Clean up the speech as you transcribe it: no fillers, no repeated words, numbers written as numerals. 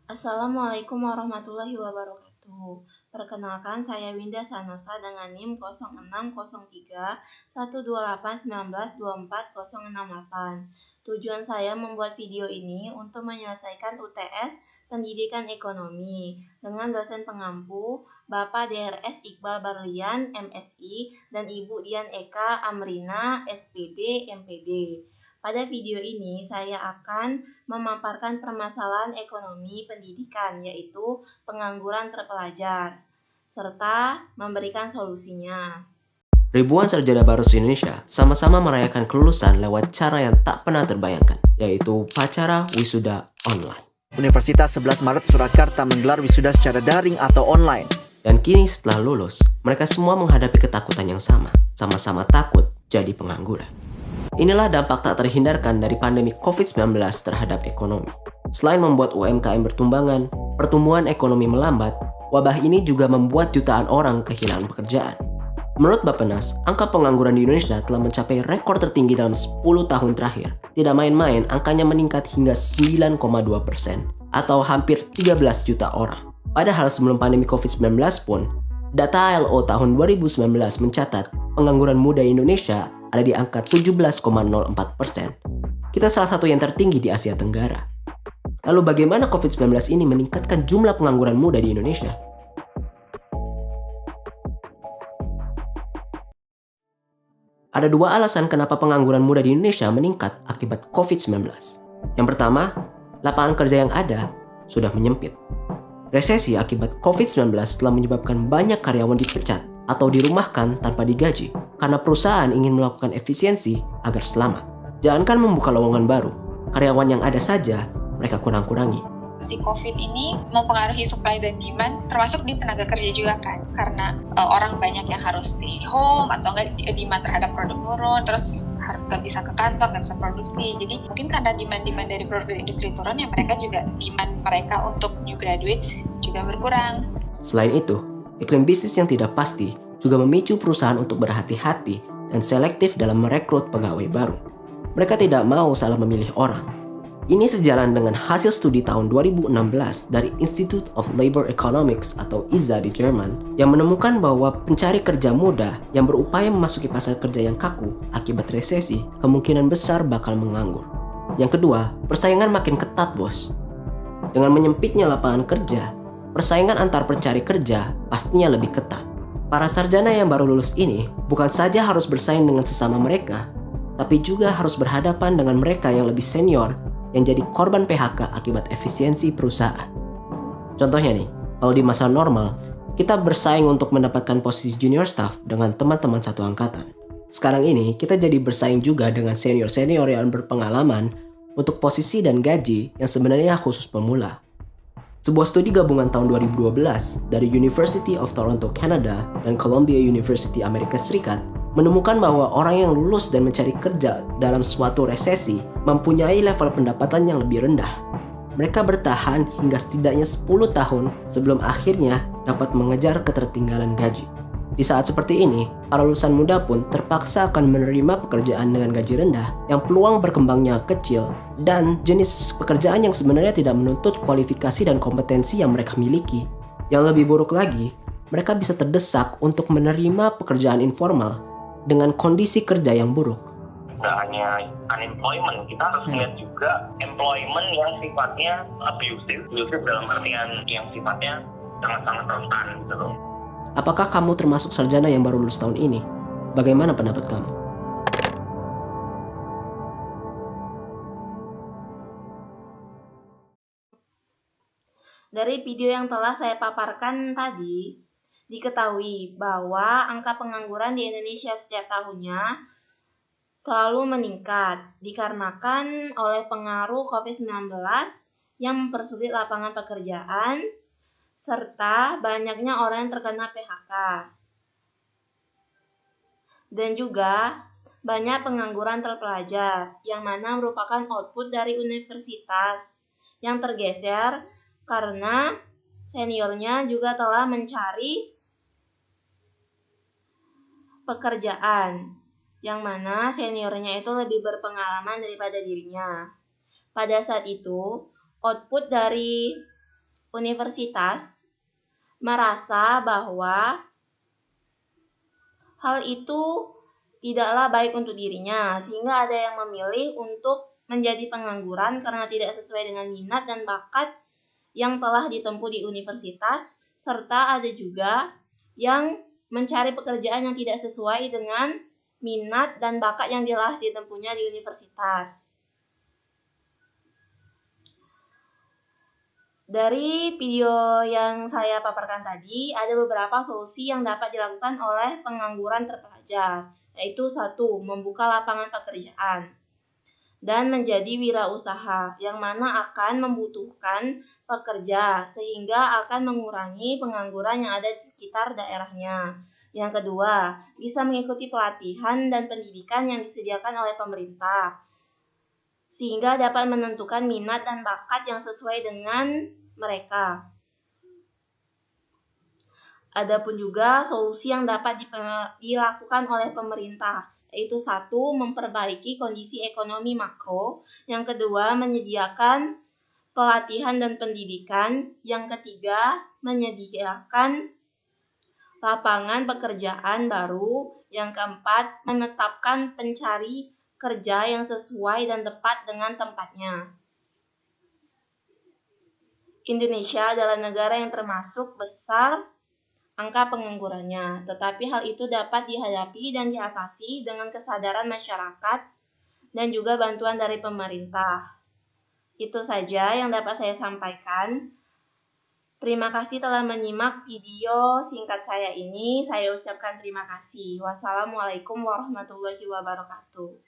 Assalamualaikum warahmatullahi wabarakatuh. Perkenalkan, saya Winda Sanosa dengan NIM 0603128128192408. Tujuan saya membuat video ini untuk menyelesaikan UTS Pendidikan Ekonomi dengan dosen pengampu Bapak DRS Iqbal Barlian, MSI, dan Ibu Dian Eka Amrina, SPD, MPD. Pada video ini, saya akan memaparkan permasalahan ekonomi pendidikan, yaitu pengangguran terpelajar, serta memberikan solusinya. Ribuan sarjana baru Indonesia sama-sama merayakan kelulusan lewat cara yang tak pernah terbayangkan, yaitu upacara wisuda online. Universitas 11 Maret Surakarta menggelar wisuda secara daring atau online. Dan kini setelah lulus, mereka semua menghadapi ketakutan yang sama-sama takut jadi pengangguran. Inilah dampak tak terhindarkan dari pandemi COVID-19 terhadap ekonomi. Selain membuat UMKM bertumbangan, pertumbuhan ekonomi melambat, wabah ini juga membuat jutaan orang kehilangan pekerjaan. Menurut Bappenas, angka pengangguran di Indonesia telah mencapai rekor tertinggi dalam 10 tahun terakhir. Tidak main-main, angkanya meningkat hingga 9,2% atau hampir 13 juta orang. Padahal sebelum pandemi COVID-19 pun, data ILO tahun 2019 mencatat pengangguran muda Indonesia ada di angka 17,04%. Kita salah satu yang tertinggi di Asia Tenggara. Lalu bagaimana COVID-19 ini meningkatkan jumlah pengangguran muda di Indonesia? Ada dua alasan kenapa pengangguran muda di Indonesia meningkat akibat COVID-19. Yang pertama, lapangan kerja yang ada sudah menyempit. Resesi akibat COVID-19 telah menyebabkan banyak karyawan dipecat atau dirumahkan tanpa digaji karena perusahaan ingin melakukan efisiensi agar selamat. Jangankan membuka lowongan baru, karyawan yang ada saja mereka kurang-kurangi. Si COVID ini mempengaruhi supply dan demand, termasuk di tenaga kerja juga kan, karena orang banyak yang harus stay home atau enggak demand terhadap produk turun, terus nggak bisa ke kantor, nggak bisa produksi. Jadi mungkin karena demand dari produk industri turun, ya mereka juga demand mereka untuk new graduates juga berkurang. Selain itu, iklim bisnis yang tidak pasti juga memicu perusahaan untuk berhati-hati dan selektif dalam merekrut pegawai baru. Mereka tidak mau salah memilih orang. Ini sejalan dengan hasil studi tahun 2016 dari Institute of Labor Economics atau IZA di Jerman yang menemukan bahwa pencari kerja muda yang berupaya memasuki pasar kerja yang kaku akibat resesi kemungkinan besar bakal menganggur. Yang kedua, persaingan makin ketat, bos. Dengan menyempitnya lapangan kerja, persaingan antar pencari kerja pastinya lebih ketat. Para sarjana yang baru lulus ini bukan saja harus bersaing dengan sesama mereka, tapi juga harus berhadapan dengan mereka yang lebih senior yang jadi korban PHK akibat efisiensi perusahaan. Contohnya nih, kalau di masa normal, kita bersaing untuk mendapatkan posisi junior staff dengan teman-teman satu angkatan. Sekarang ini, kita jadi bersaing juga dengan senior-senior yang berpengalaman untuk posisi dan gaji yang sebenarnya khusus pemula. Sebuah studi gabungan tahun 2012 dari University of Toronto, Canada dan Columbia University Amerika Serikat menemukan bahwa orang yang lulus dan mencari kerja dalam suatu resesi mempunyai level pendapatan yang lebih rendah. Mereka bertahan hingga setidaknya 10 tahun sebelum akhirnya dapat mengejar ketertinggalan gaji. Di saat seperti ini, para lulusan muda pun terpaksa akan menerima pekerjaan dengan gaji rendah yang peluang berkembangnya kecil dan jenis pekerjaan yang sebenarnya tidak menuntut kualifikasi dan kompetensi yang mereka miliki. Yang lebih buruk lagi, mereka bisa terdesak untuk menerima pekerjaan informal dengan kondisi kerja yang buruk. Tidak hanya unemployment, kita harus lihat juga employment yang sifatnya abusive dalam artian yang sifatnya sangat-sangat rentan gitu loh. Apakah kamu termasuk sarjana yang baru lulus tahun ini? Bagaimana pendapat kamu? Dari video yang telah saya paparkan tadi, diketahui bahwa angka pengangguran di Indonesia setiap tahunnya selalu meningkat dikarenakan oleh pengaruh COVID-19 yang mempersulit lapangan pekerjaan serta banyaknya orang yang terkena PHK. Dan juga banyak pengangguran terpelajar yang mana merupakan output dari universitas yang tergeser karena seniornya juga telah mencari pekerjaan yang mana seniornya itu lebih berpengalaman daripada dirinya. Pada saat itu, output dari universitas merasa bahwa hal itu tidaklah baik untuk dirinya, sehingga ada yang memilih untuk menjadi pengangguran karena tidak sesuai dengan minat dan bakat yang telah ditempuh di universitas, serta ada juga yang mencari pekerjaan yang tidak sesuai dengan minat dan bakat yang telah ditempuhnya di universitas. Dari video yang saya paparkan tadi, ada beberapa solusi yang dapat dilakukan oleh pengangguran terpelajar, yaitu 1. Membuka lapangan pekerjaan dan menjadi wirausaha, yang mana akan membutuhkan pekerja, sehingga akan mengurangi pengangguran yang ada di sekitar daerahnya. Yang kedua, bisa mengikuti pelatihan dan pendidikan yang disediakan oleh pemerintah, sehingga dapat menentukan minat dan bakat yang sesuai dengan mereka. Adapun juga solusi yang dapat dilakukan oleh pemerintah, yaitu 1. Memperbaiki kondisi ekonomi makro, yang kedua menyediakan pelatihan dan pendidikan, yang ketiga menyediakan lapangan pekerjaan baru, yang keempat menetapkan pencari kerja yang sesuai dan tepat dengan tempatnya. Indonesia adalah negara yang termasuk besar angka penganggurannya, tetapi hal itu dapat dihadapi dan diatasi dengan kesadaran masyarakat dan juga bantuan dari pemerintah. Itu saja yang dapat saya sampaikan. Terima kasih telah menyimak video singkat saya ini. Saya ucapkan terima kasih. Wassalamualaikum warahmatullahi wabarakatuh.